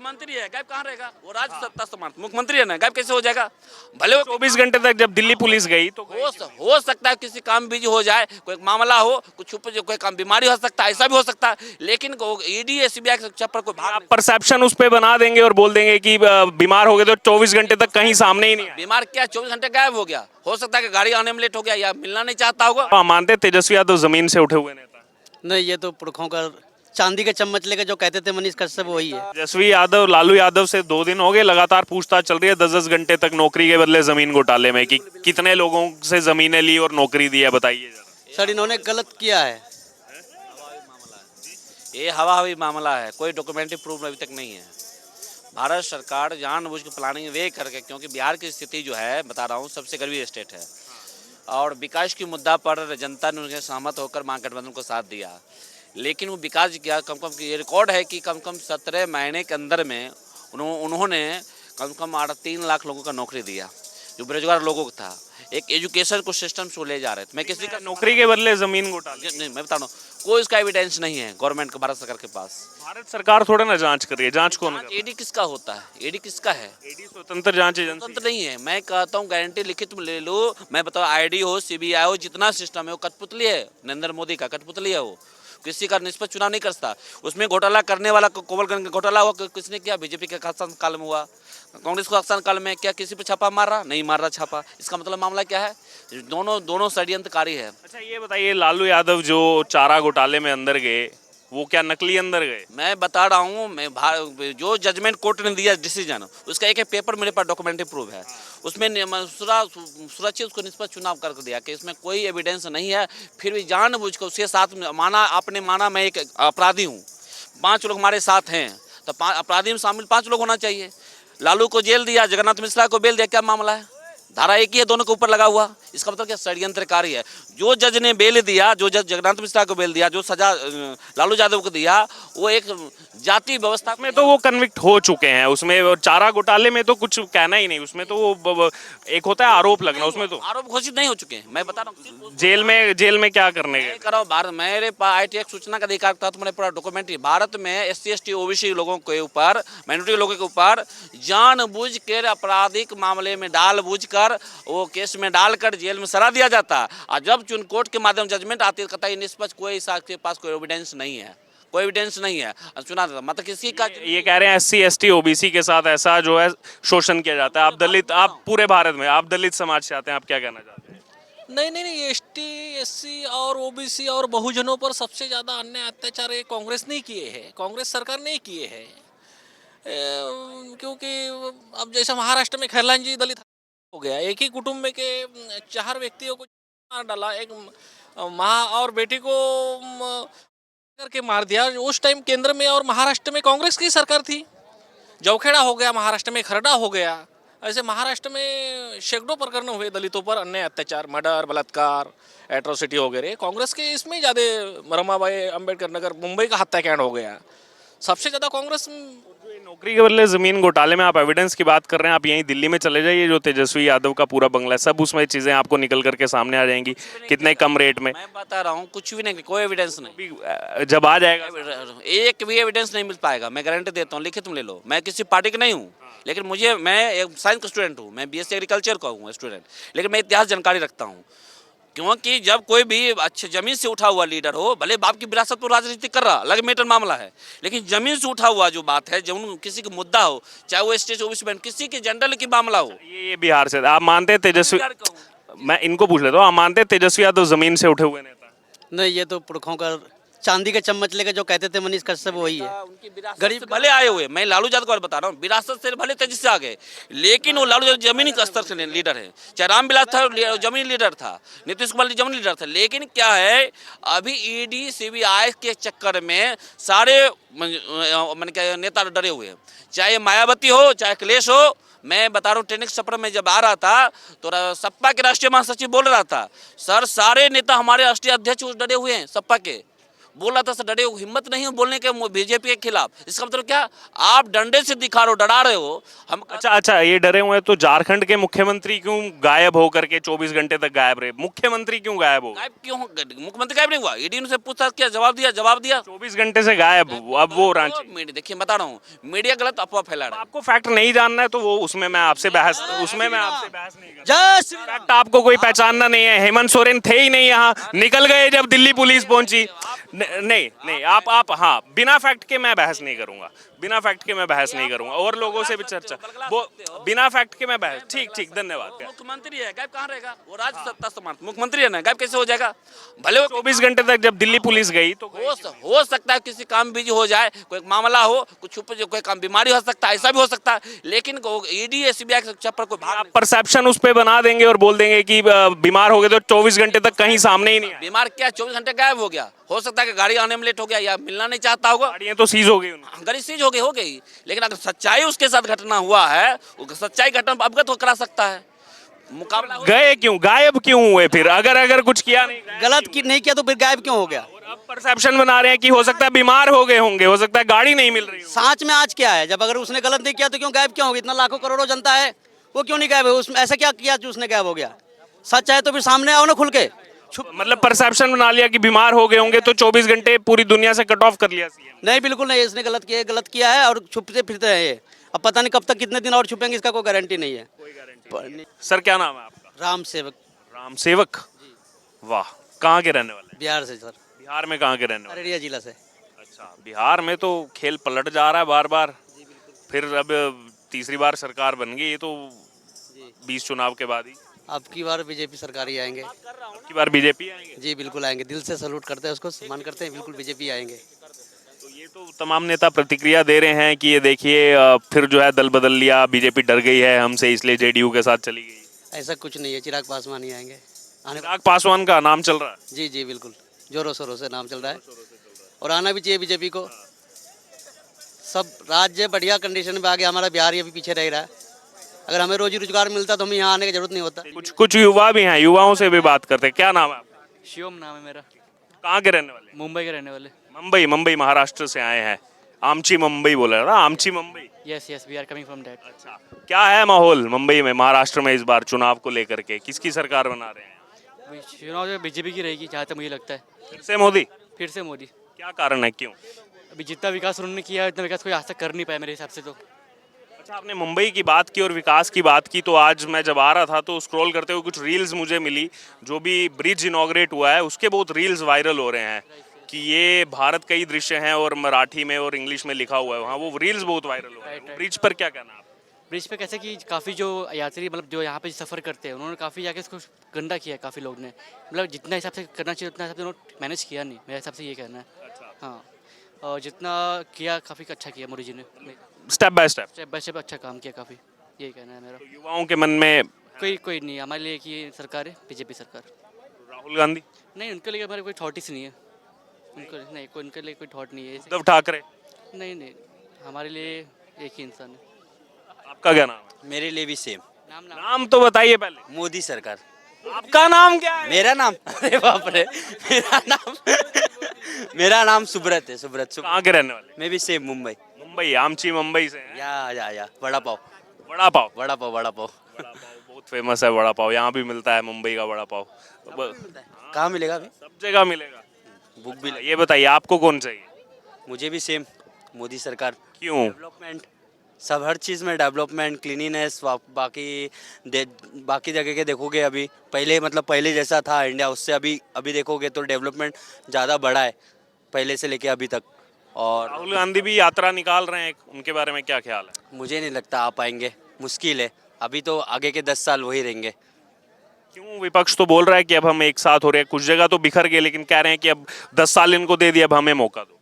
मुख्यमंत्री है, गायब कहाँ रहेगा? वो राज्य सत्ता समर्थ मुख्यमंत्री है ना, गायब कैसे हो जाएगा? भले वो 24 घंटे तक जब दिल्ली पुलिस गई तो हो सकता है किसी काम बिजी हो जाए, कोई मामला हो, कुछ छुप जो कोई काम बीमारी हो सकता है, ऐसा भी हो सकता है, लेकिन ईडी सीबीआई के चक्कर कोई भाग आप परसेप्शन उस पे बना देंगे और बोल देंगे कि बीमार हो गए तो 24 घंटे तक कहीं सामने ही नहीं आए। बीमार क्या 24 घंटे गायब हो गया? हो सकता है कि गाड़ी आने में लेट हो गया या मिलना नहीं चाहता होगा। आप मानते हैं तेजस्वी यादव जमीन से उठे हुए नेता? नहीं, ये तो पुरखों का चांदी के चम्मच लेके जो कहते थे मनीष कश्यप वही है। तेजस्वी यादव लालू यादव से 2 दिन हो गए लगातार पूछताछ चल रही है 10-10 घंटे तक नौकरी के बदले जमीन घोटाले में कि कितने लोगों से जमीनें ली और नौकरी दी है, बताइए जरा। सर इन्होंने गलत किया है। ये हवा हवी मामला है, कोई डॉक्यूमेंट्री प्रूफ अभी तक नहीं है। भारत सरकार जानबूझ के प्लानिंग वे करके, क्योंकि बिहार की स्थिति जो है बता रहा हूँ सबसे गरीबी स्टेट है और विकास की मुद्दा पर जनता ने उनके सहमत होकर महागठबंधन को साथ दिया, लेकिन वो विकास किया कम कम ये रिकॉर्ड है कि कम कम 17 महीने के अंदर में उन्होंने कम कम 3 लाख लोगों का नौकरी दिया जो बेरोजगार लोगों को था। एक एजुकेशन को सिस्टम से ले जा रहे थे। मैं किसी का नौकरी के बदले जमीन घोटाले नहीं, मैं बता रहा हूँ कोई इसका एविडेंस नहीं है गवर्नमेंट का, भारत सरकार के पास। भारत सरकार थोड़ा ना जांच कर रही है, जांच कौन कर? ईडी किसका होता है? ईडी किसका है? ईडी स्वतंत्र जांच एजेंसी स्वतंत्र नहीं है। मैं कहता हूँ गारंटी लिखित में ले लो, मैं बताऊँ आईडी हो सीबीआई हो जितना सिस्टम है वो कठपुतली है, नरेंद्र मोदी का कठपुतली है। वो किसी का निष्पक्ष चुनाव नहीं करता। उसमें घोटाला करने वाला कोमलगंज का घोटाला हुआ किसने किया? बीजेपी के शासन काल में हुआ। कांग्रेस को शासन काल में क्या किसी पे छापा मार रहा? नहीं मार रहा छापा। इसका मतलब मामला क्या है? दोनों षड्यंत्रकारी है। अच्छा ये बताइए, लालू यादव जो चारा घोटाले में अंदर गए वो क्या नकली अंदर गए? मैं बता रहा हूँ, मैं जो जजमेंट कोर्ट ने दिया डिसीजन, उसका एक पेपर मेरे पास डॉक्यूमेंट्री प्रूफ है। उसमें सुरक्षित उसको निष्पक्ष चुनाव कर दिया कि इसमें कोई एविडेंस नहीं है, फिर भी जानबूझ कर उसके साथ माना, आपने माना मैं एक अपराधी हूँ, 5 लोग हमारे साथ हैं, तो अपराधी में शामिल 5 लोग होना चाहिए। लालू को जेल दिया, जगन्नाथ मिश्रा को बेल दिया, क्या मामला है? धारा एक ही है दोनों के ऊपर लगा हुआ। इसका मतलब क्या? षड्यंत्रकारी है। जो जज ने बेल दिया, जो जज जगन्नाथ मिश्रा को बेल दिया, जो सजा लालू यादव को दिया, वो एक जाति व्यवस्था में तो वो कन्विक्ट हो चुके हैं। उसमें चारा घोटाले में तो कुछ कहना ही नहीं, उसमें तो वो एक होता है आरोप लगना, उसमें तो आरोप घोषित नहीं हो चुके हैं। मैं बता रहा हूँ जेल में क्या करने गए? करो भारत मेरे पास IT एक्ट सूचना का अधिकार था, तो मैंने पूरा डॉक्यूमेंट्री भारत में SC ST OBC लोगों के ऊपर, माइनॉरिटी लोगों के ऊपर जानबूझ कर आपराधिक मामले में डालबूझ कर वो केस में डालकर जेल में सजा दिया जाता। और जब चुन कोर्ट के माध्यम जजमेंट आती है, कहता है निष्पक्ष, कोई के पास कोई एविडेंस नहीं है, कोई एविडेंस नहीं है। चुना मतलब किसी का ये कह रहे हैं SC ST OBC के साथ ऐसा जो है शोषण किया जाता है। आप दलित, आप पूरे भारत में आप दलित समाज से आते हैं, आप क्या कहना चाहते हैं? नहीं, ST SC और OBC और बहुजनों पर सबसे ज़्यादा अन्याय अत्याचार ये कांग्रेस नहीं किए हैं, कांग्रेस सरकार नहीं किए हैं। क्योंकि अब जैसे महाराष्ट्र में खैरलान जी दलित हो गया, एक ही कुटुंब में के 4 व्यक्तियों को मार डाला, एक माँ और बेटी को करके मार दिया। उस टाइम केंद्र में और महाराष्ट्र में कांग्रेस की सरकार थी। जवखेड़ा हो गया, महाराष्ट्र में खरड़ा हो गया। ऐसे महाराष्ट्र में सैकड़ों प्रकरण हुए दलितों पर अन्याय अत्याचार, मर्डर, बलात्कार, एट्रोसिटी वगैरह। कांग्रेस के इसमें ज़्यादा रमाबाई अम्बेडकर नगर मुंबई का हत्याकांड हो गया, सबसे ज़्यादा कांग्रेस। नौकरी के बदले जमीन घोटाले में आप एविडेंस की बात कर रहे हैं, आप यहीं दिल्ली में चले जाइए, जो तेजस्वी यादव का पूरा बंगला है, सब उसमें चीजें आपको निकल करके सामने आ जाएंगी, कितने कम रेट में। मैं बता रहा हूँ कुछ भी नहीं, कोई एविडेंस नहीं। जब आ जाएगा एक भी एविडेंस नहीं मिल पाएगा, मैं गारंटी देता हूँ, लिखित में ले लो। मैं किसी पार्टी का नहीं हूँ, लेकिन मैं एक साइंस का स्टूडेंट हूँ, मैं BSc एग्रीकल्चर का हूँ स्टूडेंट, लेकिन मैं इतिहास जानकारी रखता हूँ। क्योंकि जब कोई भी अच्छे जमीन से उठा हुआ लीडर हो, भले बाप की विरासत पर राजनीति कर रहा, अलग मैटर मामला है, लेकिन जमीन से उठा हुआ जो बात है, जब किसी का मुद्दा हो, चाहे वो ST OBC में किसी के जनरल की मामला हो। ये बिहार से आप मानते हैं तेजस्वी, मैं इनको पूछ लेता हूँ, आप मानते हैं तेजस्वी यादव जमीन से उठे हुए नेता? नहीं, ये तो पुरखों का चांदी के चम्मच लेके जो कहते थे मनीष कश्यप वही है। गरीब भले आए हुए, मैं लालू यादव को बता रहा हूँ, विरासत से भले तेजी से आ गए, लेकिन वो लालू यादव जमीनी स्तर से लीडर है। चाहे रामविलास था जमीनी लीडर था, नीतीश कुमार जमीनी लीडर था, लेकिन क्या है अभी ED CBI के चक्कर में सारे मैंने क्या नेता डरे हुए हैं। चाहे मायावती हो, चाहे अखिलेश हो। मैं बता रहा हूँ, ट्रेनिंग सफर में जब आ रहा था तो सपा के राष्ट्रीय महासचिव बोल रहा था, सर सारे नेता हमारे राष्ट्रीय अध्यक्ष डरे हुए हैं सपा के, बोल रहा था सर डरे हो, हिम्मत नहीं है बोलने के बीजेपी के खिलाफ। इसका मतलब क्या, आप डंडे से दिखा रहे हो, डरा रहे हो। हम अच्छा, ये डरे हुए हैं तो झारखंड के मुख्यमंत्री क्यों गायब होकर के 24 घंटे तक गायब रहे? मुख्यमंत्री क्यों गायब हो गए? गायब क्यों मुख्यमंत्री गायब नहीं हुआ? ईडी से पूछताछ किया, जवाब दिया। 24 घंटे से गायब, अब वो रांची। मीडिया देखिए, बता रहा हूँ, मीडिया गलत अफवाह फैला रहा है। आपको फैक्ट नहीं जानना है तो वो उसमें मैं आपसे बहस नहीं करूंगा। जय श्री राम। फैक्ट आपको कोई पहचानना नहीं है। हेमंत सोरेन थे ही नहीं यहाँ, निकल गए जब दिल्ली पुलिस पहुंची। नहीं, आप हाँ, बिना फैक्ट के मैं बहस नहीं करूंगा, बिना फैक्ट के मैं बहस नहीं करूंगा। और लोगों से भी चर्चा, वो बिना फैक्ट के मैं बहस। ठीक, धन्यवाद। मुख्यमंत्री है, गायब कहाँ रहेगा? वो राज्य सत्ता समाप्त मुख्यमंत्री है ना, गायब कैसे हो जाएगा? भले वो 24 घंटे तक जब दिल्ली पुलिस गई तो हो सकता है किसी काम बिजी हो जाए, कोई मामला हो, कुछ छुप कोई काम, बीमारी हो सकता है, ऐसा भी हो सकता है। लेकिन ईडी एसबीआई के चक्कर कोई भाग नहीं। परसेप्शन उस पे बना देंगे और बोल देंगे कि बीमार हो गए तो 24 घंटे तक कहीं सामने ही नहीं आए। बीमार क्या 24 घंटे गायब हो गया? हो सकता है कि गाड़ी आने में लेट हो गया या मिलना नहीं चाहता होगा। गाड़ियां तो सीज हो गई उनकी। गाड़ी सीज हो गई। लेकिन अगर सच्चाई उसके साथ घटना हुआ है, सच्चाई घटना अवगत करा सकता है। मुकाबला गए क्यों, गायब क्यों हुए फिर? अगर कुछ किया नहीं, नहीं किया तो फिर गायब क्यों हो गया? अब परसेप्शन बना रहे हैं कि हो सकता है बीमार हो गए होंगे, हो सकता है गाड़ी नहीं मिल रही हो। सांच में आज क्या है? जब अगर उसने गलत नहीं किया तो क्यों गायब क्यों होगी? इतना लाखों करोड़ों जनता है, वो क्यों नहीं गायब है? उसमें ऐसा क्या किया जो उसने गायब हो गया? सच है तो फिर सामने आओ ना खुल के। मतलब परसेप्शन बना लिया कि बीमार हो गए होंगे तो 24 घंटे पूरी दुनिया से कट ऑफ कर लिया सीएम। नहीं, बिल्कुल नहीं, इसने गलत किया है और छुपते फिरते हैं ये। अब पता नहीं कब तक, कितने दिन और छुपेंगे, इसका कोई गारंटी नहीं है। सर क्या नाम है आपका? राम सेवक, राम सेवक, वाह। कहाँ के रहने वाले? बिहार से सर। बिहार में कहाँ के रहने वाले? अररिया जिला से। अच्छा, बिहार में तो खेल पलट जा रहा है बार बार। फिर अब तीसरी बार सरकार बन गई, ये तो 20 चुनाव के बाद ही। अब की बार बीजेपी सरकार ही आएंगे। अब की बार बीजेपी आएंगे? जी बिल्कुल आएंगे, दिल से सैल्यूट करते हैं, उसको सम्मान करते हैं, बिल्कुल बीजेपी आएंगे। तो ये तो तमाम नेता प्रतिक्रिया दे रहे हैं कि ये देखिए फिर जो है दल बदल लिया, बीजेपी डर गई है हमसे इसलिए जेडीयू के साथ चली गई। ऐसा कुछ नहीं है, चिराग पासवान ही आएंगे। चिराग पासवान का नाम चल रहा है? जी बिल्कुल, जोरों शोरों से नाम चल रहा है और आना भी चाहिए बीजेपी को। सब राज्य बढ़िया कंडीशन में आ गया, हमारा बिहार ही अभी पीछे रह रहा है। अगर हमें रोजी रोजगार मिलता तो हमें यहाँ आने की जरूरत नहीं होता। कुछ युवा भी हैं, युवाओं से भी बात करते हैं। क्या नाम है आपका? शिवम नाम है मेरा। कहाँ के रहने वाले? मुंबई के रहने वाले। मुंबई महाराष्ट्र से आए हैं। आमची मुंबई बोला ना, आमची Mumbai. Yes we are coming from that. अच्छा, क्या है माहौल मुंबई में, महाराष्ट्र में इस बार चुनाव को लेकर के? किसकी सरकार बना रहे हैं? चुनाव जो बीजेपी की रहेगी जहाँ तक मुझे लगता है। फिर से मोदी? फिर से मोदी। क्या कारण है, क्यों? अभी जितना विकास उन्होंने किया है उतना विकास कोई आज तक कर नहीं पाया मेरे हिसाब से तो। अच्छा, आपने मुंबई की बात की और विकास की बात की, तो आज मैं जब आ रहा था तो स्क्रॉल करते हुए कुछ रील्स मुझे मिली। जो भी ब्रिज इनॉग्रेट हुआ है उसके बहुत रील्स वायरल हो रहे हैं कि ये भारत का ही दृश्य है और मराठी में और इंग्लिश में लिखा हुआ है वहाँ, वो रील्स बहुत वायरल हो रहे हैं। ब्रिज पर क्या कहना है? ब्रिज पे कैसे कि काफ़ी जो यात्री मतलब जो यहाँ पे सफ़र करते हैं उन्होंने काफ़ी जाके इसको गंदा किया है काफ़ी लोग ने। मतलब जितना हिसाब से करना चाहिए उतना हिसाब से उन्होंने मैनेज किया नहीं, मेरे हिसाब से ये कहना है। हाँ, और जितना किया काफ़ी अच्छा किया मोदी जी ने, स्टेप बाय स्टेप अच्छा काम किया काफ़ी, यही कहना है मेरा। तो युवाओं के मन में कोई नहीं, हमारे लिए कि सरकार है बीजेपी सरकार। राहुल गांधी? नहीं, उनके लिए हमारे कोई थॉट ही नहीं है। उनके लिए कोई थॉट नहीं है। उद्धव ठाकरे? नहीं, हमारे लिए एक ही इंसान है। आपका क्या नाम है? मेरे लिए भी सेम। नाम तो बताइए पहले। मोदी सरकार। आपका नाम क्या है? मेरा नाम अरे बाप रे, मेरा नाम सुब्रत है। सुब्रत। कहाँ के रहने वाले? मैं भी सेम मुंबई। मुंबई, आमची मुंबई से हैं? या वड़ा पाव। वड़ा पाव? वड़ा पाव बहुत फेमस है वड़ा पाव, यहाँ भी मिलता है मुंबई का वड़ा पाव। कहाँ मिलेगा अभी? सब जगह मिलेगा। बुक भी ये बताइए आपको कौन चाहिए? मुझे भी सेम मोदी सरकार। क्यों? डेवलपमेंट, सब हर चीज़ में डेवलपमेंट, क्लीनिनेस, बाकी जगह के देखोगे अभी पहले जैसा था इंडिया, उससे अभी देखोगे तो डेवलपमेंट ज़्यादा बढ़ा है पहले से लेके अभी तक। और राहुल गांधी भी यात्रा निकाल रहे हैं, उनके बारे में क्या ख्याल है? मुझे नहीं लगता आ पाएंगे, मुश्किल है। अभी तो आगे के 10 साल वही रहेंगे। क्यों? विपक्ष तो बोल रहा है कि अब हम एक साथ हो रहे हैं, कुछ जगह तो बिखर गए, लेकिन कह रहे हैं कि अब 10 साल इनको दे दिया, अब हमें मौका दो।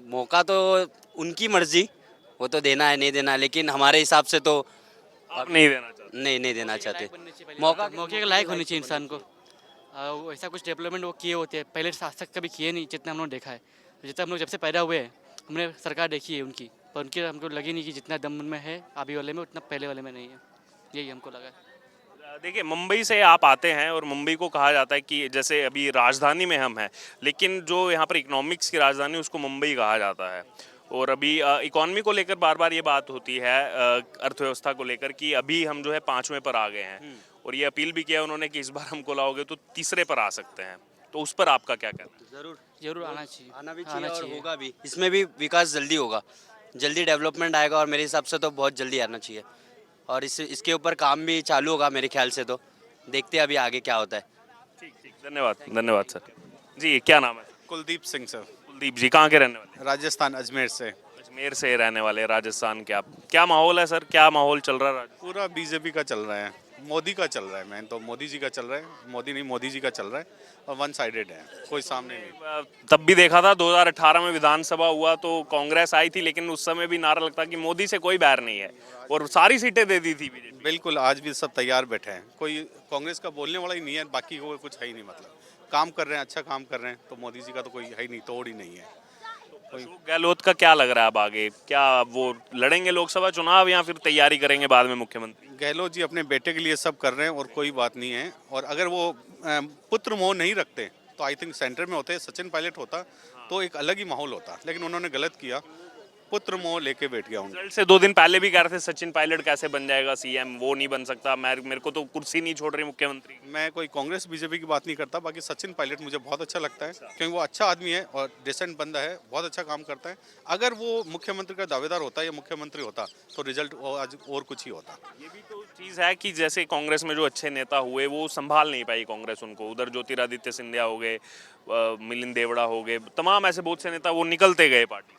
मौका तो उनकी मर्जी, वो तो देना है नहीं देना, लेकिन हमारे हिसाब से तो आप नहीं देना चाहते? नहीं देना चाहते। मौके के लायक होनी चाहिए इंसान को। ऐसा कुछ डेवलपमेंट वो किए होते हैं पहले से आज तक कभी किए नहीं, जितना हम लोग देखा है। जितना हम लोग जब से पैदा हुए हैं हमने सरकार देखी है उनकी, पर उनकी हमको लगी नहीं कि जितना दम में है अभी वाले में उतना पहले वाले में नहीं है, यही हमको लगा है। देखिए, मुंबई से आप आते हैं और मुंबई को कहा जाता है कि जैसे अभी राजधानी में हम हैं, लेकिन जो यहाँ पर इकोनॉमिक्स की राजधानी उसको मुंबई कहा जाता है। और अभी इकोनॉमी को लेकर बार बार ये बात होती है, अर्थव्यवस्था को लेकर, कि अभी हम जो है 5वें पर आ गए हैं। और ये अपील भी किया उन्होंने कि इस बार हमको लाओगे तो तीसरे पर आ सकते हैं। तो उस पर आपका क्या कहना है? जरूर जरूर आना चाहिए। आना भी चाहिए और होगा भी। इसमें भी विकास जल्दी होगा, जल्दी डेवलपमेंट आएगा और मेरे हिसाब से तो बहुत जल्दी आना चाहिए। और इसके ऊपर काम भी चालू होगा मेरे ख्याल से, तो देखते हैं अभी आगे क्या होता है। ठीक ठीक, धन्यवाद धन्यवाद सर। जी, क्या नाम है? कुलदीप सिंह सर, कुलदीप जी, कहाँ के रहने वाले? राजस्थान अजमेर से। अजमेर से रहने वाले, राजस्थान के आप। क्या माहौल है सर, क्या माहौल चल रहा है? पूरा बीजेपी का चल रहा है, मोदी का चल रहा है। मैं तो मोदी जी का चल रहा है, मोदी नहीं मोदी जी का चल रहा है। और वन साइडेड है, कोई सामने नहीं। तब भी देखा था 2018 में विधानसभा हुआ तो कांग्रेस आई थी, लेकिन उस समय भी नारा लगता कि मोदी से कोई बैर नहीं है, और सारी सीटें दे दी थी बीजेपी। बिल्कुल, आज भी सब तैयार बैठे हैं, कोई कांग्रेस का बोलने वाला ही नहीं है, बाकी को कुछ है ही नहीं। मतलब काम कर रहे हैं, अच्छा काम कर रहे हैं, तो मोदी जी का तो कोई है ही नहीं, तोड़ ही नहीं है। अशोक गहलोत का क्या लग रहा है अब आगे? क्या वो लड़ेंगे लोकसभा चुनाव या फिर तैयारी करेंगे बाद में मुख्यमंत्री? गहलोत जी अपने बेटे के लिए सब कर रहे हैं और कोई बात नहीं है। और अगर वो पुत्र मोह नहीं रखते तो आई थिंक सेंटर में होते, सचिन पायलट होता तो एक अलग ही माहौल होता, लेकिन उन्होंने गलत किया, पुत्र मोह लेके बैठ गया उनको। रिजल्ट से 2 दिन पहले भी कह रहे थे सचिन पायलट कैसे बन जाएगा सीएम, वो नहीं बन सकता, मेरे को तो कुर्सी नहीं छोड़ रही मुख्यमंत्री। मैं कोई कांग्रेस बीजेपी की बात नहीं करता, बाकी सचिन पायलट मुझे बहुत अच्छा लगता है, क्योंकि वो अच्छा आदमी है और डिसेंट बंदा है, बहुत अच्छा काम करता है। अगर वो मुख्यमंत्री का दावेदार होता या मुख्यमंत्री होता तो रिजल्ट आज और कुछ ही होता। ये भी तो चीज़ है कि जैसे कांग्रेस में जो अच्छे नेता हुए वो संभाल नहीं पाई कांग्रेस उनको। उधर ज्योतिरादित्य सिंधिया हो गए, मिलिंद देवड़ा हो गए, तमाम ऐसे बहुत से नेता वो निकलते गए पार्टी।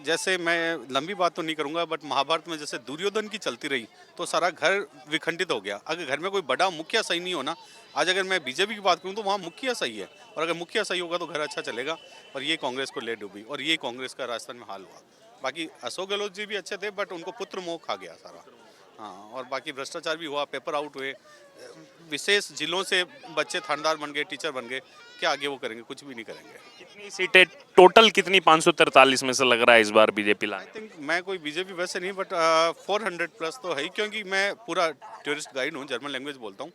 जैसे मैं लंबी बात तो नहीं करूंगा, बट महाभारत में जैसे दुर्योधन की चलती रही तो सारा घर विखंडित हो गया। अगर घर में कोई बड़ा मुखिया सही नहीं होना, आज अगर मैं बीजेपी की बात करूं तो वहाँ मुखिया सही है, और अगर मुखिया सही होगा तो घर अच्छा चलेगा। और ये कांग्रेस को ले डूबी, और ये कांग्रेस का राजस्थान में हाल हुआ। बाकी अशोक गहलोत जी भी अच्छे थे, बट उनको पुत्र मोह खा गया सारा। हाँ, और बाकी भ्रष्टाचार भी हुआ, पेपर आउट हुए, विशेष जिलों से बच्चे थानेदार बन गए, टीचर बन गए, क्या आगे वो करेंगे? कुछ भी नहीं करेंगे। कितनी सीटें टोटल, कितनी 543 में से लग रहा है इस बार बीजेपी लाए? आई थिंक मैं कोई बीजेपी वैसे नहीं, बट 400 प्लस तो है ही, क्योंकि मैं पूरा टूरिस्ट गाइड हूँ, जर्मन लैंग्वेज बोलता हूँ,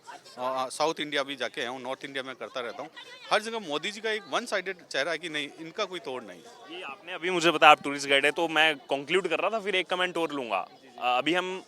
साउथ इंडिया भी जाके आया हूँ, नॉर्थ इंडिया में करता रहता हूँ। हर जगह मोदी जी का एक वन साइडेड चेहरा है कि नहीं, इनका कोई तोड़ नहीं। ये आपने अभी मुझे बताया आप टूरिस्ट गाइड है, तो मैं कंक्लूड कर रहा था, फिर एक कमेंट और लूँगा। अभी हम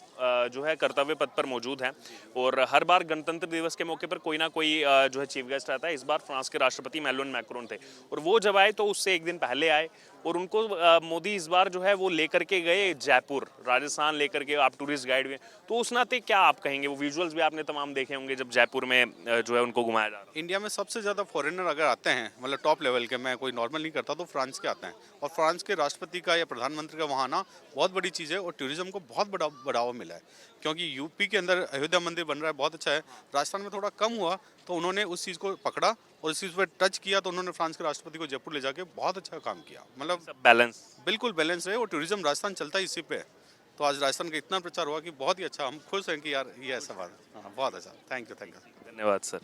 जो है कर्तव्य पथ पर मौजूद हैं, और हर बार गणतंत्र दिवस के मौके पर कोई ना कोई जो है चीफ गेस्ट आता है। इस बार फ्रांस के राष्ट्रपति इमैनुअल मैक्रोन थे, और वो जब आए तो उससे एक दिन पहले आए, और उनको मोदी इस बार जो है वो लेकर के गए जयपुर, राजस्थान लेकर के। आप टूरिस्ट गाइड में, तो उस नाते क्या आप कहेंगे? वो विजुअल्स भी आपने तमाम देखे होंगे जब जयपुर में जो है उनको घुमाया जा रहा है। इंडिया में सबसे ज़्यादा फॉरेनर अगर आते हैं, मतलब टॉप लेवल के, मैं कोई नॉर्मल नहीं करता, तो फ्रांस के आते हैं। और फ्रांस के राष्ट्रपति का या प्रधानमंत्री का वहाँ आना बहुत बड़ी चीज़ है, और टूरिज्म को बहुत बड़ा बढ़ावा मिला है। क्योंकि यूपी के अंदर अयोध्या मंदिर बन रहा है, बहुत अच्छा है। राजस्थान में थोड़ा कम हुआ, तो उन्होंने उस चीज़ को पकड़ा और इस चीज़ पर टच किया, तो उन्होंने फ्रांस के राष्ट्रपति को जयपुर ले जाके बहुत अच्छा काम किया। मतलब सब बैलेंस, बिल्कुल बैलेंस है, और टूरिज्म राजस्थान चलता ही इसी पे है। तो आज राजस्थान का इतना प्रचार हुआ कि बहुत ही अच्छा, हम खुश हैं कि यार ये ऐसा बात। हाँ, बहुत अच्छा, थैंक यू। धन्यवाद सर।